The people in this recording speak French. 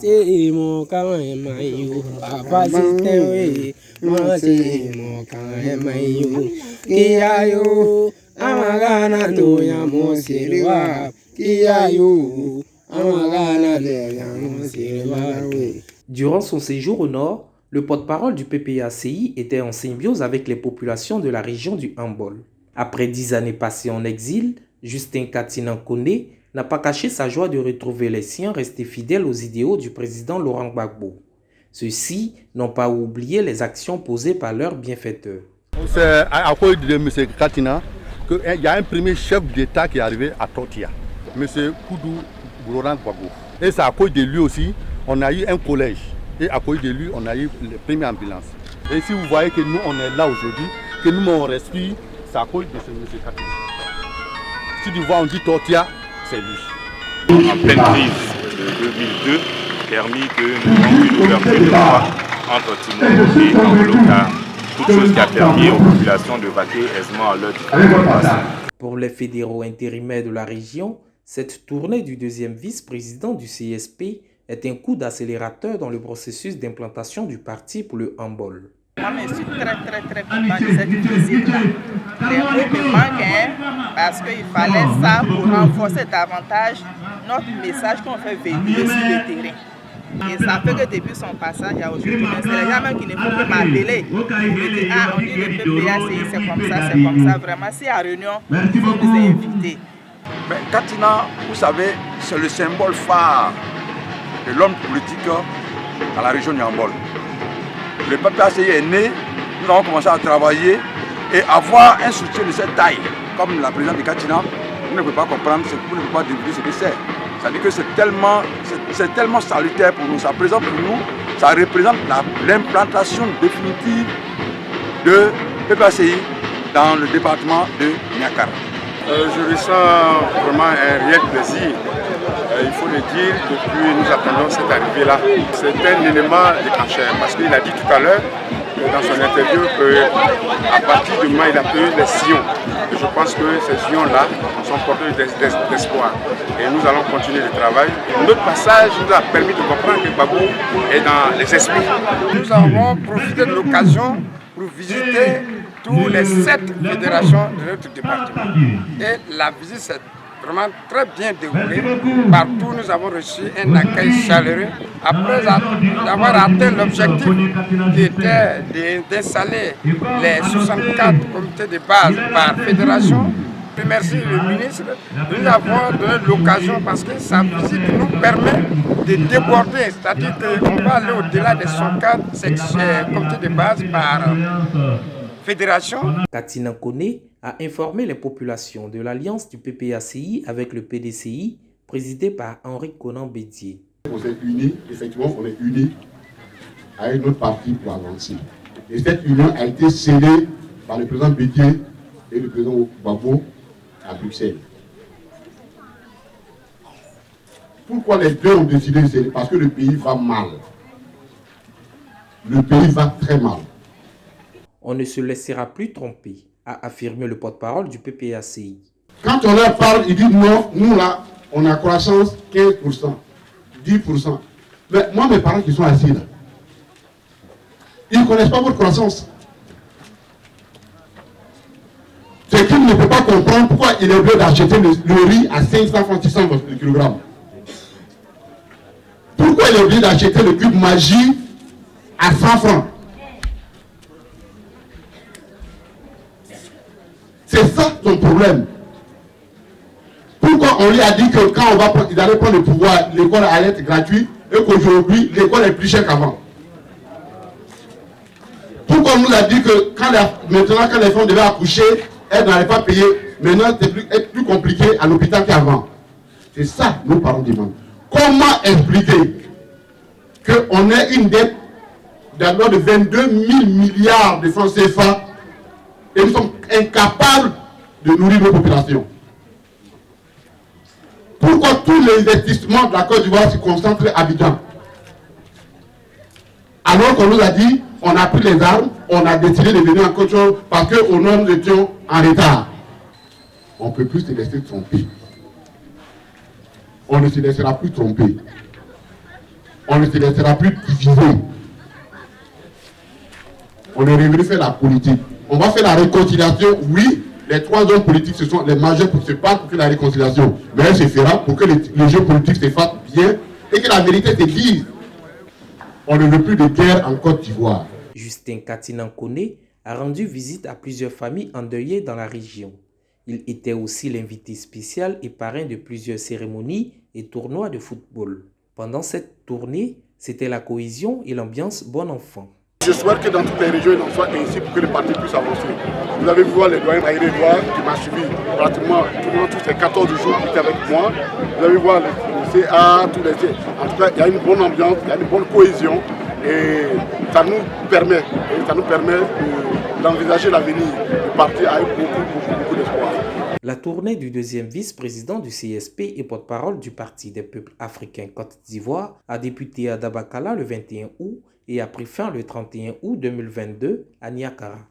c'est mon maillot, papa c'est moi c'est mon maillot, Kiayo, Amagana no yamo silwa, Kiayo, Amagana no yamo silwa. Durant son séjour au nord, le porte-parole du PPACI était en symbiose avec les populations de la région du Hambol. Après 10 années passées en exil, Justin Katina Kone n'a pas caché sa joie de retrouver les siens restés fidèles aux idéaux du président Laurent Gbagbo. Ceux-ci n'ont pas oublié les actions posées par leurs bienfaiteurs. C'est à cause de M. Katina qu'il y a un premier chef d'État qui est arrivé à Tortilla, M. Koudou Laurent Gbagbo. Et c'est à cause de lui aussi, on a eu un collège. Et à cause de lui, on a eu les premières ambulances. Et si vous voyez que nous, on est là aujourd'hui, que nous, on respire, c'est à cause de ce M. Katina. Si tu vois, on dit Tortilla, c'est lui. En pleine crise de 2002, permis que nous avons une ouverture de voie entre Timon et Angloka, toute chose qui a permis aux populations de vaquer aisément à leur différentes. Pour les fédéraux intérimaires de la région, cette tournée du deuxième vice-président du CSP est un coup d'accélérateur dans le processus d'implantation du parti pour le Hambol. Moi, je suis très content de cette visite-là. Les mots me manquent parce qu'il fallait ça pour renforcer davantage notre message qu'on fait véhiculer sur le terrain. Et ça fait que depuis son passage à aujourd'hui, c'est les gens même qui ne font plus m'appeler. Ils me disent, ah, on dit le PPACI, c'est comme ça. Vraiment, si à réunion, il faut nous inviter. Mais Katina, vous savez, c'est le symbole phare de l'homme politique dans la région du Hambol. Le PPACI est né, nous avons commencé à travailler et avoir un soutien de cette taille, comme la présidente de Katina, vous ne pouvez pas comprendre, vous ne pouvez pas deviner ce que c'est. C'est-à-dire que c'est tellement salutaire pour nous, ça représente pour nous, ça représente l'implantation définitive de PPACI dans le département de Niakara. Je ressens vraiment un réel plaisir. Il faut le dire, depuis nous attendons cette arrivée-là. C'est un élément déclencheur parce qu'il a dit tout à l'heure dans son interview qu'à partir du moment où il a payé les sillons, je pense que ces sillons-là sont porteurs d'espoir. Et nous allons continuer le travail. Notre passage nous a permis de comprendre que Gbagbo est dans les esprits. Nous avons profité de l'occasion pour visiter toutes les 7 fédérations de notre département. Et la visite s'est vraiment très bien déroulée. Partout, nous avons reçu un accueil chaleureux. Après avoir atteint l'objectif qui était d'installer les 64 comités de base par fédération, je remercie le ministre. Nous avons donné l'occasion parce que sa visite nous permet de déborder, c'est-à-dire qu'on va aller au-delà des 64 comités de base par fédération. Katina Kone a informé les populations de l'alliance du PPACI avec le PDCI, présidé par Henri Conan Bédier. On s'est unis, effectivement, on est unis avec notre parti pour avancer. Et cette union a été scellée par le président Bédier et le président Gbagbo à Bruxelles. Pourquoi les deux ont décidé de sceller? Parce que le pays va mal. Le pays va très mal. On ne se laissera plus tromper, a affirmé le porte-parole du PPACI. Quand on leur parle, ils disent non, nous là, on a croissance 15%, 10%. Mais moi, mes parents qui sont assis là, ils ne connaissent pas votre croissance. C'est qu'ils ne peuvent pas comprendre pourquoi il est obligé d'acheter le riz à 500 francs, 600 le kilogramme. Pourquoi il est obligé d'acheter le cube magie à 100 francs. C'est ça son problème. Pourquoi on lui a dit que quand ils allaient prendre le pouvoir, l'école allait être gratuite et qu'aujourd'hui, l'école est plus chère qu'avant? Pourquoi on nous a dit que maintenant, quand les femmes devaient accoucher, elles n'allaient pas payer? Maintenant, c'est plus compliqué à l'hôpital qu'avant. C'est ça que nos parents demandent. Comment expliquer qu'on ait une dette d'abord de 22 000 milliards de francs CFA et nous sommes incapables de nourrir nos populations? Pourquoi tous les investissements de la Côte d'Ivoire se concentrent à Abidjan? Alors qu'on nous a dit, on a pris les armes, on a décidé de venir en Côte d'Ivoire parce qu'au nord nous étions en retard. On ne peut plus se laisser tromper. On ne se laissera plus tromper. on ne se laissera plus diviser. On est revenu faire la politique. On va faire la réconciliation, oui. Les trois hommes politiques, ce sont les majeurs pour se battre pour que la réconciliation, mais elle se fera pour que les jeux politiques se fassent bien et que la vérité se dise. On ne veut plus de guerre en Côte d'Ivoire. Justin Katinan Koné a rendu visite à plusieurs familles endeuillées dans la région. Il était aussi l'invité spécial et parrain de plusieurs cérémonies et tournois de football. Pendant cette tournée, c'était la cohésion et l'ambiance bon enfant. J'espère que dans toutes les régions, il en soit ainsi pour que les partis puissent avancer. Vous avez vu les doyens Aïré Edouard qui m'a suivi pratiquement tous ces 14 jours qui étaient avec moi. Vous avez vu le CA, tous les... En tout cas, il y a une bonne ambiance, il y a une bonne cohésion et ça nous permet d'envisager l'avenir du parti avec beaucoup d'espoir. La tournée du deuxième vice-président du CSP et porte-parole du Parti des peuples africains Côte d'Ivoire a débuté à Dabakala le 21 août et a pris fin le 31 août 2022 à Niakara.